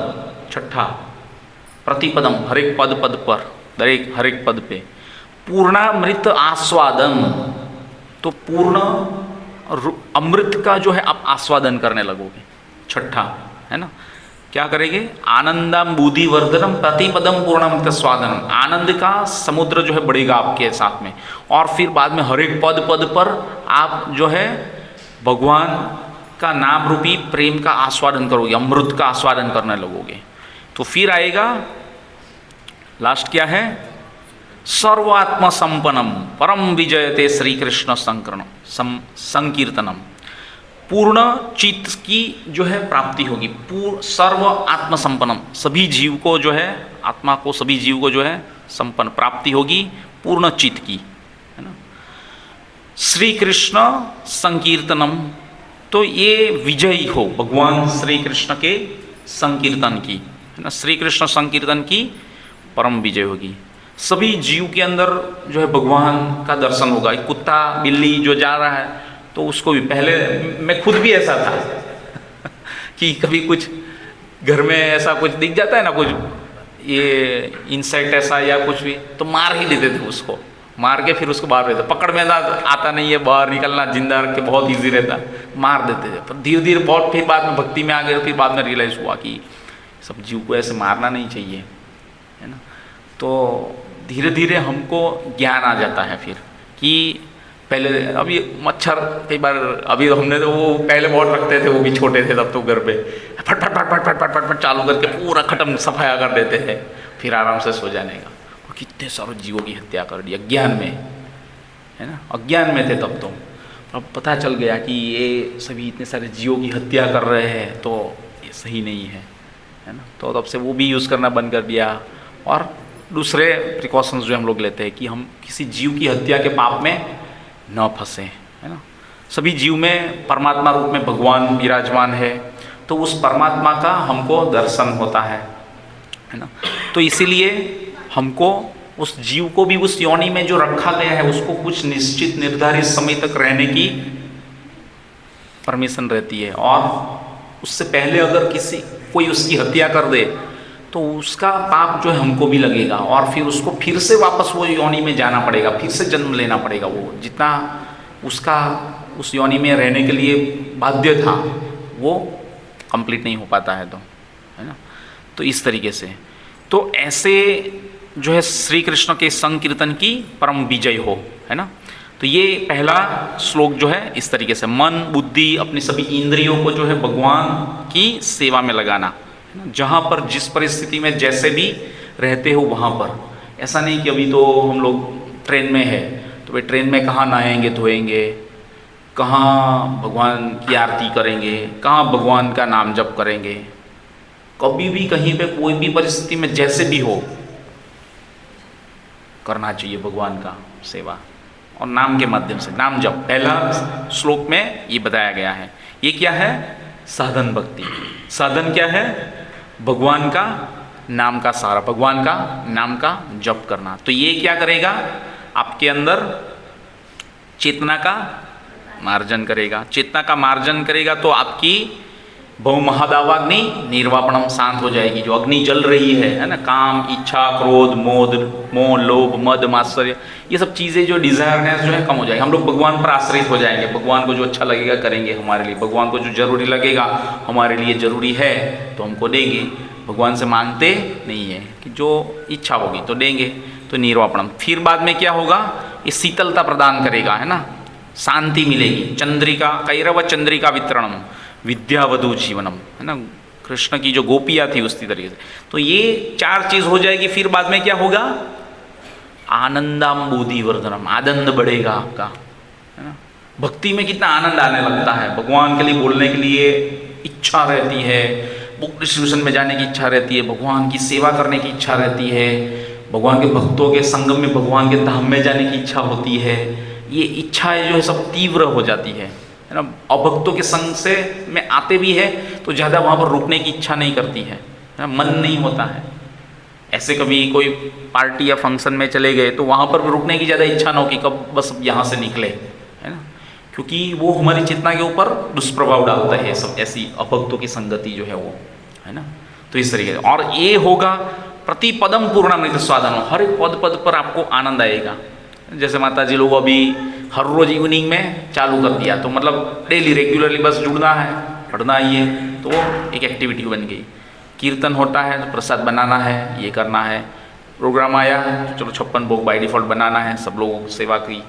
6ठा प्रतिपदम, हर एक पद पर, हर एक पद पे पूर्णामृत आस्वादन। तो पूर्ण अमृत का जो है आप आस्वादन करने लगोगे। 6ठा है ना, क्या करेंगे, आनंदम्बुधि वर्धनम प्रतिपदम पूर्णामृत स्वादनम। आनंद का समुद्र जो है बढ़ेगा आपके साथ में और फिर बाद में हर एक पद पर आप जो है भगवान का नाम रूपी प्रेम का आस्वादन करोगे, अमृत का आस्वादन करने लगोगे। तो फिर आएगा लास्ट क्या है, सर्वात्म संपन्नम परम विजयते श्री कृष्ण संकीर्तनम। पूर्ण चित्त की जो है प्राप्ति होगी, सर्व आत्म संपन्नम, सभी जीव को जो है, आत्मा को, सभी जीव को जो है संपन्न प्राप्ति होगी पूर्ण चित्त की, है ना। श्री कृष्ण संकीर्तनम, तो ये विजयी हो भगवान श्री कृष्ण के संकीर्तन की, है ना। श्री कृष्ण संकीर्तन की परम विजय होगी। सभी जीव के अंदर जो है भगवान का दर्शन होगा। एक कुत्ता बिल्ली जो जा रहा है तो उसको भी, पहले मैं खुद भी ऐसा था कि कभी कुछ घर में ऐसा कुछ दिख जाता है ना, कुछ ये इंसेक्ट ऐसा या कुछ भी, तो मार ही देते थे उसको, मार के फिर उसको बाहर देते। पकड़ में आता नहीं है, बाहर निकलना जिंदा रख के बहुत ईजी रहता, मार देते थे। पर धीरे धीरे बहुत फिर बाद में भक्ति में आ गए, फिर बाद में रियलाइज़ हुआ कि सब जीव को ऐसे मारना नहीं चाहिए, है ना। तो धीरे धीरे हमको ज्ञान आ जाता है फिर कि पहले, अभी मच्छर कई बार, अभी हमने तो वो पहले बहुत रखते थे, वो भी छोटे थे तब तो घर पे फट फट फट फट फट फट फट फट चालू करके पूरा खत्म सफाया कर देते थे, फिर आराम से सो जाने का। कितने सारे जीवों की हत्या कर दी अज्ञान में, है ना, अज्ञान में थे तब तो। अब पता चल गया कि ये सभी इतने सारे जीवों की हत्या कर रहे हैं, तो ये सही नहीं है ना। तो तब से वो भी यूज़ करना बंद कर दिया। और दूसरे प्रिकॉशंस जो हम लोग लेते हैं कि हम किसी जीव की हत्या के पाप में न फंसे, है ना। सभी जीव में परमात्मा रूप में भगवान विराजमान है, तो उस परमात्मा का हमको दर्शन होता है ना। तो इसीलिए हमको उस जीव को भी उस योनि में जो रखा गया है उसको कुछ निश्चित निर्धारित समय तक रहने की परमिशन रहती है। और उससे पहले अगर कोई उसकी हत्या कर दे तो उसका पाप जो है हमको भी लगेगा, और फिर उसको फिर से वापस वो योनि में जाना पड़ेगा, फिर से जन्म लेना पड़ेगा। वो जितना उसका उस योनि में रहने के लिए बाध्य था वो कंप्लीट नहीं हो पाता है, तो है ना। तो इस तरीके से, तो ऐसे जो है श्री कृष्ण के संकीर्तन की परम विजय हो, है ना। तो ये पहला श्लोक जो है इस तरीके से, मन बुद्धि अपनी सभी इंद्रियों को जो है भगवान की सेवा में लगाना, जहाँ पर जिस परिस्थिति में जैसे भी रहते हो वहाँ पर। ऐसा नहीं कि अभी तो हम लोग ट्रेन में है तो भाई ट्रेन में कहाँ नहाएंगे धोएंगे, कहाँ भगवान की आरती करेंगे, कहाँ भगवान का नाम जप करेंगे। कभी भी कहीं पे कोई भी परिस्थिति में जैसे भी हो करना चाहिए भगवान का सेवा, और नाम के माध्यम से नाम जप। पहला श्लोक में ये बताया गया है। ये क्या है? साधन भक्ति। साधन क्या है? भगवान का नाम का सारा, भगवान का नाम का जप करना। तो ये क्या करेगा? आपके अंदर चेतना का मार्जन करेगा। चेतना का मार्जन करेगा तो आपकी बहुमहादावाग्नि निर्वापणम शांत हो जाएगी। जो अग्नि जल रही है ना, काम, इच्छा, क्रोध, मोह, लोभ, मद, मात्सर्य, ये सब चीज़ें जो डिजायरनेस जो है कम हो जाएगी। हम लोग भगवान पर आश्रित हो जाएंगे। भगवान को जो अच्छा लगेगा करेंगे हमारे लिए, भगवान को जो जरूरी लगेगा हमारे लिए जरूरी है तो हमको देंगे। भगवान से मांगते नहीं है कि जो इच्छा होगी तो देंगे। तो निर्वापणम, फिर बाद में क्या होगा? ये शीतलता प्रदान करेगा, है ना, शांति मिलेगी। चंद्रिका, कैरव चंद्रिका वितरणम विद्यावधु जीवनम, है ना, कृष्ण की जो गोपियाँ थी उसी तरीके से। तो ये चार चीज़ हो जाएगी। फिर बाद में क्या होगा? आनंदाम्बुधि वर्धनम, आनंद बढ़ेगा आपका, है ना। भक्ति में कितना आनंद आने लगता है। भगवान के लिए बोलने के लिए इच्छा रहती है, बुक डिस्ट्रीब्यूशन में जाने की इच्छा रहती है, भगवान की सेवा करने की इच्छा रहती है, भगवान के भक्तों के संगम में भगवान के धाम में जाने की इच्छा होती है। ये इच्छाएं जो है सब तीव्र हो जाती है ना। अभक्तों के संग से में आते भी है तो ज़्यादा वहाँ पर रुकने की इच्छा नहीं करती है ना, मन नहीं होता है। ऐसे कभी कोई पार्टी या फंक्शन में चले गए तो वहाँ पर रुकने की ज़्यादा इच्छा ना हो कि कब बस यहाँ से निकले, है ना, क्योंकि वो हमारी चेतना के ऊपर दुष्प्रभाव डालता है सब ऐसी अभक्तों की संगति जो है वो, है ना। तो इस तरीके से, और ये होगा प्रति पदम पूर्णामृत स्वादन, हर एक पद पद पर आपको आनंद आएगा। जैसे माता जी लोग अभी हर रोज इवनिंग में चालू कर दिया, तो मतलब डेली रेगुलरली बस जुड़ना है, पढ़ना ही है, तो वो एक एक्टिविटी बन गई। कीर्तन होता है तो प्रसाद बनाना है, ये करना है। प्रोग्राम आया तो चलो 56 भोग बाई डिफ़ॉल्ट बनाना है, सब लोगों की सेवा की।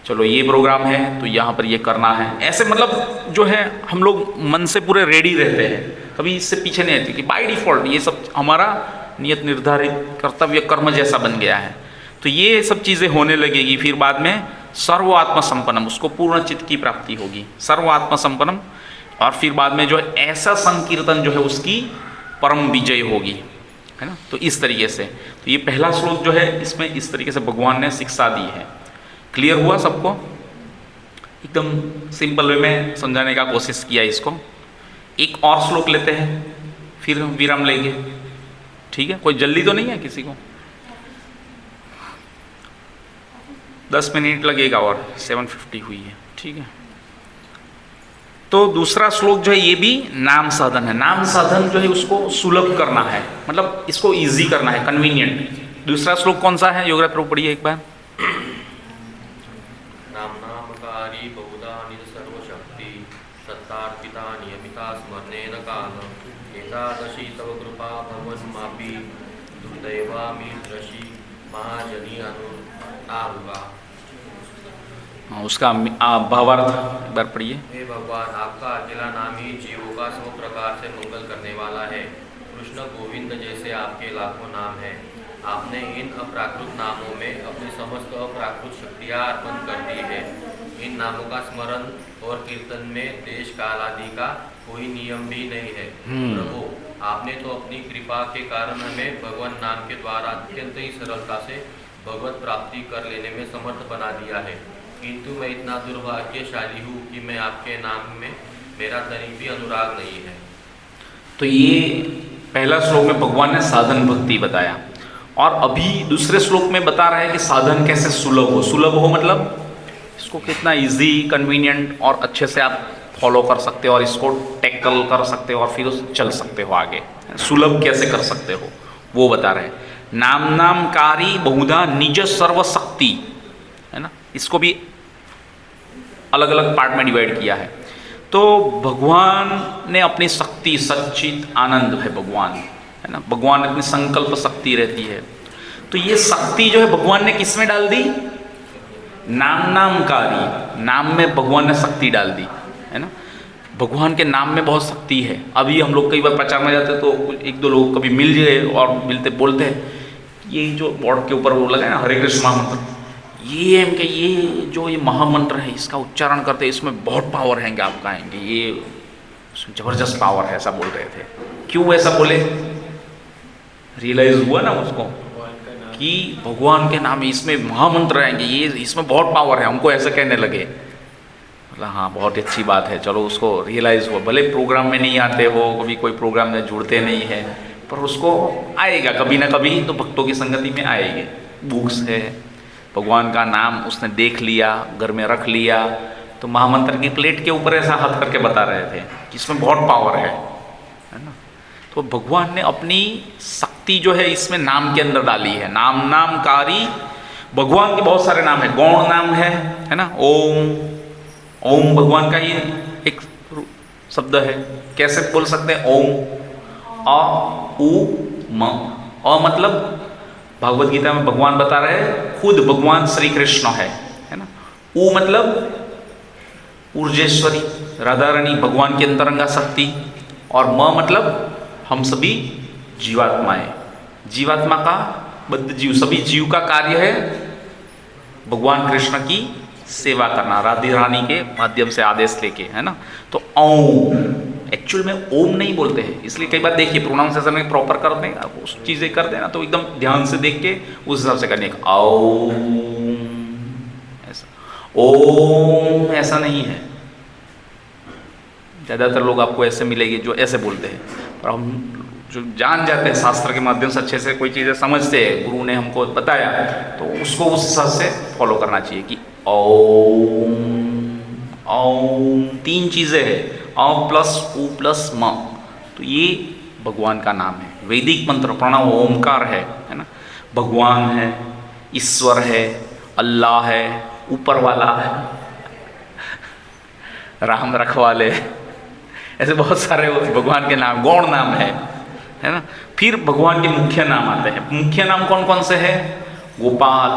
चलो ये प्रोग्राम है तो यहाँ पर ये करना है। ऐसे मतलब जो है हम लोग मन से पूरे रेडी रहते हैं, कभी इससे पीछे नहीं रहती कि बाई डिफ़ॉल्ट ये सब हमारा नियत निर्धारित कर्तव्य कर्म जैसा बन गया है। तो ये सब चीज़ें होने लगेगी। फिर बाद में सर्व आत्म संपन्नम, उसको पूर्ण चित्त की प्राप्ति होगी, सर्व आत्म संपन्नम। और फिर बाद में जो है ऐसा संकीर्तन जो है उसकी परम विजय होगी, है ना। तो इस तरीके से, तो ये पहला श्लोक जो है इसमें इस तरीके से भगवान ने शिक्षा दी है। क्लियर हुआ सबको? एकदम सिंपल वे में समझाने का कोशिश किया इसको। एक और श्लोक लेते हैं फिर विराम लेंगे, ठीक है? कोई जल्दी तो नहीं है किसी को? 10 मिनट लगेगा और 7:50 हुई है, ठीक है। तो दूसरा श्लोक जो है ये भी नाम साधन है। नाम साधन जो है उसको सुलभ करना है, मतलब इसको इजी करना है, कन्वीनियंट। दूसरा श्लोक कौन सा है योगराज प्रभु, पढ़िए एक बार। नामनामकारी बहुधा निज सर्वशक्ति सत्तार्पिता नियमिता स्मरणेन काल एतादशी तव कृपा भवन्मापि दुर्दैवामि दृशि महाजनी अनुतारुगा। उसका भावार्थ एक बार पढ़िए। हे भगवान, आपका अकेला नाम ही जीवों का सब प्रकार से मंगल करने वाला है। कृष्ण गोविंद जैसे आपके लाखों नाम हैं। आपने इन अप्राकृत नामों में अपनी समस्त अप्राकृत शक्तियाँ अर्पण कर दी है। इन नामों का स्मरण और कीर्तन में देश काल आदि का कोई नियम भी नहीं है। प्रभु, आपने तो अपनी कृपा के कारण हमें भगवान नाम के द्वारा अत्यंत ही सरलता से भगवत प्राप्ति कर लेने में समर्थ बना दिया है, किंतु मैं इतना दुर्भाग्यशाली हूँ कि मैं आपके नाम में मेरा तनिक भी अनुराग नहीं है। तो ये पहला श्लोक में भगवान ने साधन भक्ति बताया, और अभी दूसरे श्लोक में बता रहा है कि साधन कैसे सुलभ हो। सुलभ हो मतलब इसको कितना इजी, कन्वीनियंट और अच्छे से आप फॉलो कर सकते हो और इसको टैकल कर सकते हो और फिर चल सकते हो आगे। सुलभ कैसे कर सकते हो वो बता रहे हैं। नामकारी बहुधा निज सर्वशक्ति, है ना, इसको भी अलग अलग पार्ट में डिवाइड किया है। तो भगवान ने अपनी शक्ति, सच्चित आनंद है भगवान, है ना, भगवान अपनी संकल्प शक्ति रहती है। तो ये शक्ति जो है भगवान ने किस में डाल दी? नामकारी, नाम में भगवान ने शक्ति डाल दी, है ना। भगवान के नाम में बहुत शक्ति है। अभी हम लोग कई बार प्रचार में जाते तो एक दो लोग कभी मिल जाए और मिलते बोलते हैं ये जो बोर्ड के ऊपर वो लगा है ना, हरे कृष्ण महामंत्र, ये जो ये महामंत्र है इसका उच्चारण करते इसमें बहुत पावर है, आप कहेंगे ये जबरदस्त पावर है, ऐसा बोल रहे थे। क्यों ऐसा बोले? रियलाइज हुआ ना उसको कि भगवान के नाम इसमें महामंत्र आएंगे, ये इसमें बहुत पावर है, हमको ऐसे कहने लगे। मतलब हाँ, बहुत अच्छी बात है, चलो उसको रियलाइज़ हुआ। भले प्रोग्राम में नहीं आते हो, कभी कोई प्रोग्राम में जुड़ते नहीं है, पर उसको आएगा कभी ना कभी, तो भक्तों की संगति में आएंगे। बुक्स है, भगवान का नाम उसने देख लिया, घर में रख लिया, तो महामंत्र की प्लेट के ऊपर ऐसा हाथ करके बता रहे थे कि इसमें बहुत पावर है ना। तो भगवान ने अपनी शक्ति जो है इसमें नाम के अंदर डाली है। नामकारी, भगवान के बहुत सारे नाम है, गौण नाम है ना। ओम भगवान का ही एक शब्द है। कैसे बोल सकते हैं? ओम, अ उ म। अ मतलब भगवत गीता में भगवान बता रहे हैं खुद भगवान श्री कृष्ण है ना। उ मतलब ऊर्जेश्वरी राधा रानी, भगवान की अंतरंगा शक्ति। और म मतलब हम सभी जीवात्माएं, जीवात्मा का बद्ध जीव, सभी जीव का कार्य है भगवान कृष्ण की सेवा करना, राधे रानी के माध्यम से आदेश लेके, है ना। तो ओम एक्चुअल में ओम नहीं बोलते हैं, इसलिए कई बार देखिए प्रोनाउंसिएशन में प्रॉपर करते हैं, उस चीज़ें करते हैं ना, तो एकदम ध्यान से देख के उस हिसाब से करने का। ओम ऐसा, ओम ऐसा नहीं है। ज़्यादातर लोग आपको ऐसे मिलेंगे जो ऐसे बोलते हैं, पर हम जो जान जाते हैं शास्त्र के माध्यम से, अच्छे से कोई चीज़ें समझते हैं, गुरु ने हमको बताया, तो उसको उस हिसाब से फॉलो करना चाहिए कि ओम। ओम तीन चीज़ें हैं, अ प्लस उ प्लस म, तो ये भगवान का नाम है। वैदिक मंत्र प्रणव ओमकार है ना। भगवान है, ईश्वर है, अल्लाह है, ऊपर वाला है, राम रखवाले, ऐसे बहुत सारे भगवान के नाम, गौण नाम है ना। फिर भगवान के मुख्य नाम आते हैं। मुख्य नाम कौन कौन से हैं? गोपाल,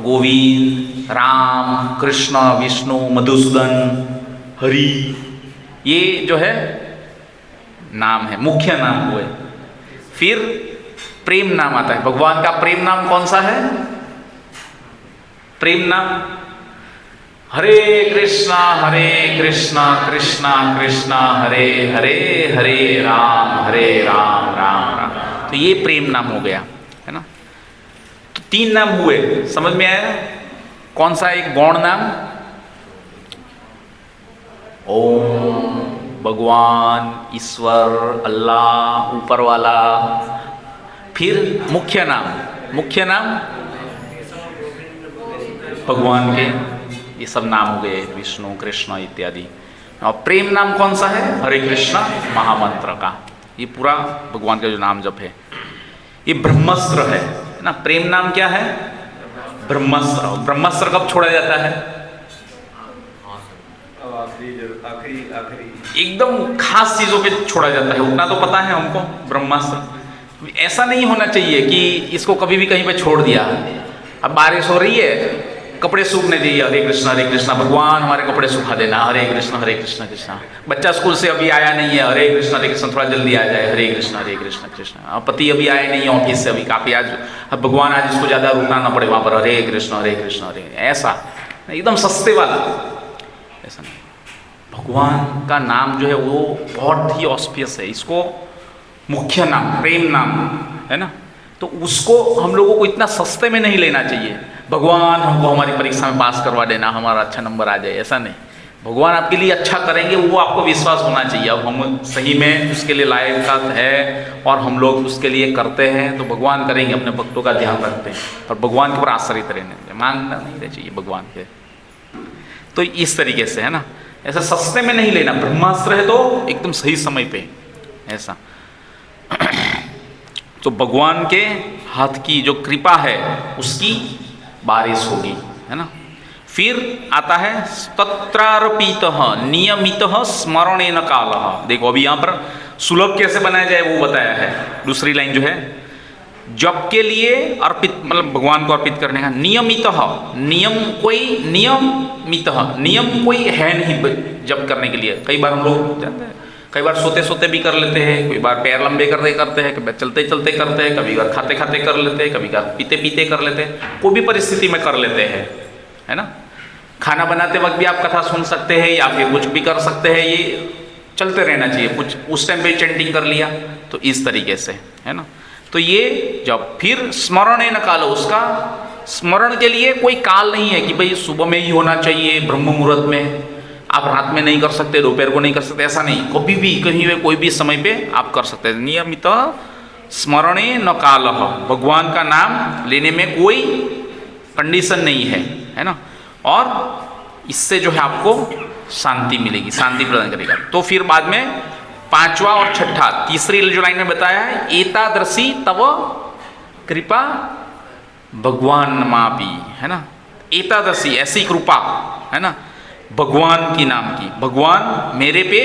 गोविंद, राम, कृष्ण, विष्णु, मधुसूदन, हरि, ये जो है नाम है, मुख्य नाम हुए। फिर प्रेम नाम आता है। भगवान का प्रेम नाम कौन सा है? प्रेम नाम हरे कृष्णा कृष्णा कृष्णा हरे हरे, हरे राम राम राम। तो ये प्रेम नाम हो गया, है ना। तो तीन नाम हुए, समझ में आया? कौन सा एक गौण नाम? ओम भगवान, ईश्वर, अल्लाह, ऊपर वाला। फिर मुख्य नाम, मुख्य नाम भगवान के ये सब नाम हो गए, विष्णु कृष्ण इत्यादि। और प्रेम नाम कौन सा है? हरे कृष्ण महामंत्र का। ये पूरा भगवान का जो नाम जप है ये ब्रह्मास्त्र है ना। प्रेम नाम क्या है? ब्रह्मास्त्र। ब्रह्मास्त्र कब छोड़ा जाता है? एकदम खास चीजों पे छोड़ा जाता है, उतना तो पता है हमको। ब्रह्मास्त्र ऐसा नहीं होना चाहिए कि इसको कभी भी कहीं पे छोड़ दिया। अब बारिश हो रही है, कपड़े सूखने दीजिए, हरे कृष्णा भगवान हमारे कपड़े सुखा देना, हरे कृष्णा कृष्णा। बच्चा स्कूल से अभी आया नहीं है, हरे कृष्णा थोड़ा जल्दी आ जाए, हरे कृष्णा कृष्णा। पति अभी आए नहीं है ऑफिस से, अभी काफ़ी आज, अब भगवान आज इसको ज़्यादा रुकना ना पड़े वहाँ पर, हरे कृष्णा हरे। ऐसा एकदम सस्ते वाला ऐसा नहीं। भगवान का नाम जो है वो बहुत ही ऑस्पियस है, इसको मुख्य नाम प्रेम नाम है ना, तो उसको हम लोगों को इतना सस्ते में नहीं लेना चाहिए। भगवान हमको हमारी परीक्षा में पास करवा देना, हमारा अच्छा नंबर आ जाए, ऐसा नहीं। भगवान आपके लिए अच्छा करेंगे वो आपको विश्वास होना चाहिए। अब हम सही में उसके लिए लायक है और हम लोग उसके लिए करते हैं तो भगवान करेंगे, अपने भक्तों का ध्यान रखते हैं और भगवान के ऊपर आश्रित रहने, मांगना नहीं चाहिए भगवान के। तो इस तरीके से है ना, ऐसा सस्ते में नहीं लेना। ब्रह्मास्त्र है तो एकदम सही समय पे ऐसा। तो भगवान के हाथ की जो कृपा है उसकी बारिश होगी, है ना। फिर आता है तत्रार्पितः नियमितः स्मरणेन कालः। देखो अभी यहाँ पर सुलभ कैसे बनाया जाए वो बताया है। दूसरी लाइन जो है जप के लिए अर्पित, मतलब भगवान को अर्पित करने का। नियमितः, नियम कोई है नहीं जप करने के लिए। कई बार हम लोग जानते हैं, कई बार सोते सोते भी कर लेते हैं, कई बार पैर लंबे करते हैं, कभी बार चलते चलते करते हैं, कभी बार खाते खाते कर लेते हैं, कभी बार पीते पीते कर लेते हैं, कोई भी परिस्थिति में कर लेते हैं, है ना। खाना बनाते वक्त भी आप कथा सुन सकते हैं या फिर कुछ भी कर सकते हैं, ये चलते रहना चाहिए। कुछ उस टाइम पे चैंटिंग कर लिया तो इस तरीके से, है ना। तो ये जब फिर स्मरणेन काल, उसका स्मरण के लिए कोई काल नहीं है कि भाई सुबह में ही होना चाहिए, ब्रह्म मुहूर्त में, आप रात में नहीं कर सकते, दोपहर को नहीं कर सकते, ऐसा नहीं। कभी भी कहीं भी कोई भी समय पे आप कर सकते हैं। नियमित स्मरणे न काल, भगवान का नाम लेने में कोई कंडीशन नहीं है ना। और इससे जो है आपको शांति मिलेगी, शांति प्रदान करेगा। तो फिर बाद में पांचवा और छठा, तीसरी जो लाइन में बताया है, एतादृशी तव कृपा भगवान नमापि, है ना। एतादृशी ऐसी कृपा, है ना, भगवान की नाम की, भगवान मेरे पे,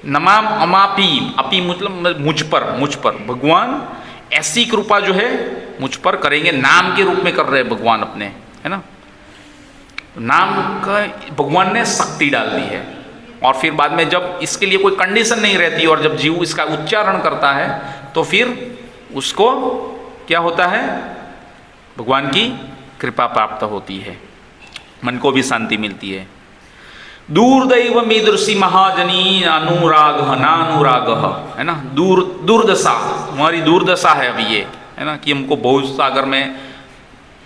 नमाम अमापी, अपी मतलब मुझ पर भगवान ऐसी कृपा जो है मुझ पर करेंगे। नाम के रूप में कर रहे हैं भगवान अपने, है ना। नाम का भगवान ने शक्ति डाल दी है। और फिर बाद में जब इसके लिए कोई कंडीशन नहीं रहती और जब जीव इसका उच्चारण करता है तो फिर उसको क्या होता है, भगवान की कृपा प्राप्त होती है, मन को भी शांति मिलती है। दूरदैव मीदृशी महाजनी अनुराग नानुराग, है ना। दुर्दशा, हमारी दुर्दशा है अभी ये, है ना, कि हमको बहुत सागर में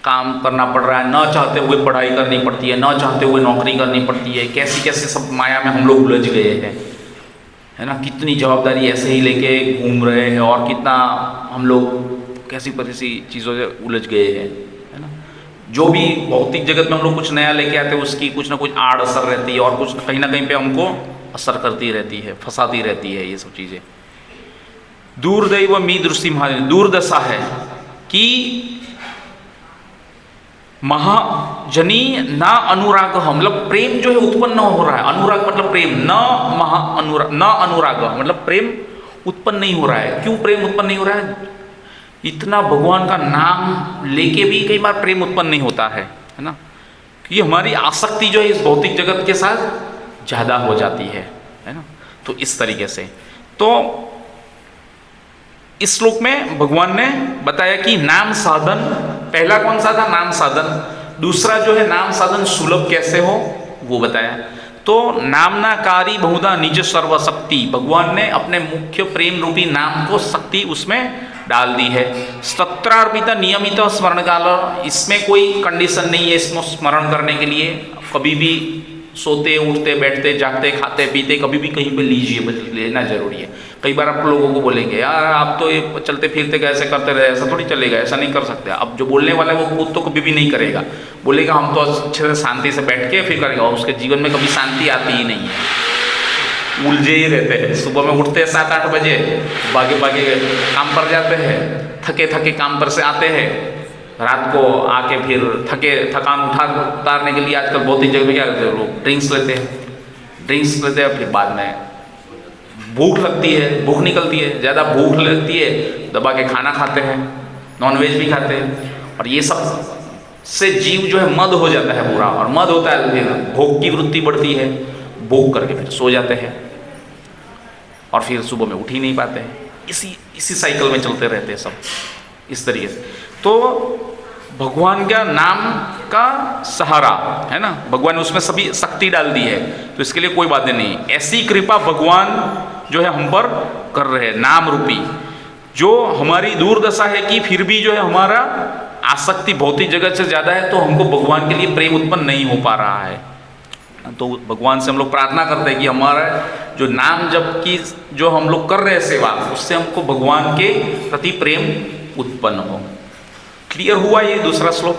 काम करना पड़ रहा है, न चाहते हुए पढ़ाई करनी पड़ती है, न चाहते हुए नौकरी करनी पड़ती है, कैसी कैसी सब माया में हम लोग उलझ गए हैं, है ना। कितनी जवाबदारी ऐसे ही लेके घूम रहे हैं और कितना हम लोग कैसी कैसी चीज़ों से उलझ गए हैं, है ना। जो भी भौतिक जगत में हम लोग कुछ नया लेके आते हैं उसकी कुछ ना कुछ आड़ असर रहती है और कुछ कहीं ना कहीं पे हमको असर करती रहती है, फंसाती रहती है ये सब चीज़ें। दूरदैव मीदृशी महाजनी, दुर्दशा है कि महाजनी ना अनुराग, मतलब प्रेम जो है उत्पन्न हो रहा है। अनुराग मतलब प्रेम, न अनुराग मतलब प्रेम उत्पन्न नहीं हो रहा है। क्यों प्रेम उत्पन्न नहीं हो रहा है? इतना भगवान का नाम लेके भी कई बार प्रेम उत्पन्न नहीं होता है ना। कि हमारी आसक्ति जो है इस भौतिक जगत के साथ ज़्यादा हो जाती है ना। तो इस तरीके से तो इस श्लोक में भगवान ने बताया कि नाम साधन, पहला कौन सा था? नाम साधन। दूसरा जो है नाम साधन सुलभ कैसे हो वो बताया। तो नामनाकारी बहुधा निज सर्वशक्ति, भगवान ने अपने मुख्य प्रेम रूपी नाम को शक्ति उसमें डाल दी है। स्तत्रार्पित नियमित स्मरण काल, इसमें कोई कंडीशन नहीं है इसमें स्मरण करने के लिए, कभी भी सोते उठते बैठते जागते खाते पीते कभी भी कहीं पे लीजिए, बस लेना जरूरी है। कई बार आप लोगों को बोलेंगे यार आप तो ये चलते फिरते कैसे करते रहे, ऐसा थोड़ी चलेगा, ऐसा नहीं कर सकते। अब जो बोलने वाला है वो खुद तो कभी भी नहीं करेगा, बोलेगा हम तो अच्छे से शांति से बैठ के फिर करेगा, और उसके जीवन में कभी शांति आती ही नहीं है, उलझे ही रहते हैं। सुबह में उठते हैं 7-8 बजे, भागे भागे काम पर जाते हैं, थके थके काम पर से आते हैं, रात को आके फिर थकान उतारने के लिए आजकल बहुत ही जगह क्या करते हैं लोग, ड्रिंक्स लेते हैं, फिर बाद में भूख लगती है, भूख निकलती है, ज़्यादा भूख लगती है, दबा के खाना खाते हैं, नॉनवेज भी खाते हैं, और ये सब से जीव जो है मद हो जाता है पूरा, और मद होता है फिर भोग की वृत्ति बढ़ती है, भोग करके फिर सो जाते हैं और फिर सुबह में उठ ही नहीं पाते हैं। इसी साइकिल में चलते रहते हैं सब इस तरीके से। तो भगवान का नाम का सहारा है ना, भगवान ने उसमें सभी शक्ति डाल दी है, तो इसके लिए कोई बात नहीं। ऐसी कृपा भगवान जो है हम पर कर रहे हैं, नाम रूपी, जो हमारी दुर्दशा है कि फिर भी जो है हमारा आसक्ति भौतिक जगत से ज़्यादा है, तो हमको भगवान के लिए प्रेम उत्पन्न नहीं हो पा रहा है। तो भगवान से हम लोग प्रार्थना करते हैं कि हमारा जो नाम जप की जो हम लोग कर रहे हैं सेवा, उससे हमको भगवान के प्रति प्रेम उत्पन्न हो। क्लियर हुआ ये दूसरा श्लोक?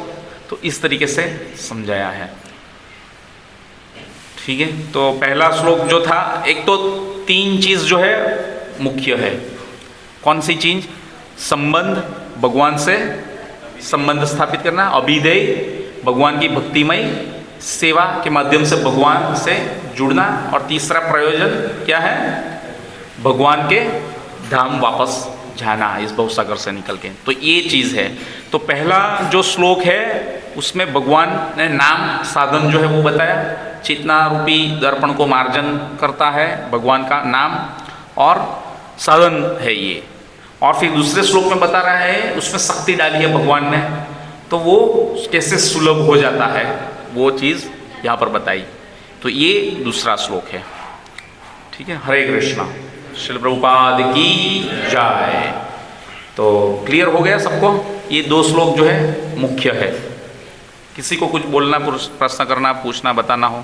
तो इस तरीके से समझाया है, ठीक है। तो पहला श्लोक जो था, एक तो 3 चीज जो है मुख्य है। कौन सी चीज? संबंध, भगवान से संबंध स्थापित करना, अभिधेय, भगवान की भक्तिमय सेवा के माध्यम से भगवान से जुड़ना, और तीसरा प्रयोजन क्या है? भगवान के धाम वापस जाना इस भवसागर से निकल के। तो ये चीज़ है। तो पहला जो श्लोक है उसमें भगवान ने नाम साधन जो है वो बताया, चेतना रूपी दर्पण को मार्जन करता है भगवान का नाम, और साधन है ये। और फिर दूसरे श्लोक में बता रहा है उसमें शक्ति डाली है भगवान ने, तो वो कैसे सुलभ हो जाता है वो चीज़ यहाँ पर बताई। तो ये दूसरा श्लोक है, ठीक है। हरे कृष्णा, श्रील प्रभुपाद की जय। तो क्लियर हो गया सबको? ये 2 श्लोक जो है मुख्य है। किसी को कुछ बोलना, प्रश्न करना, पूछना, बताना हो?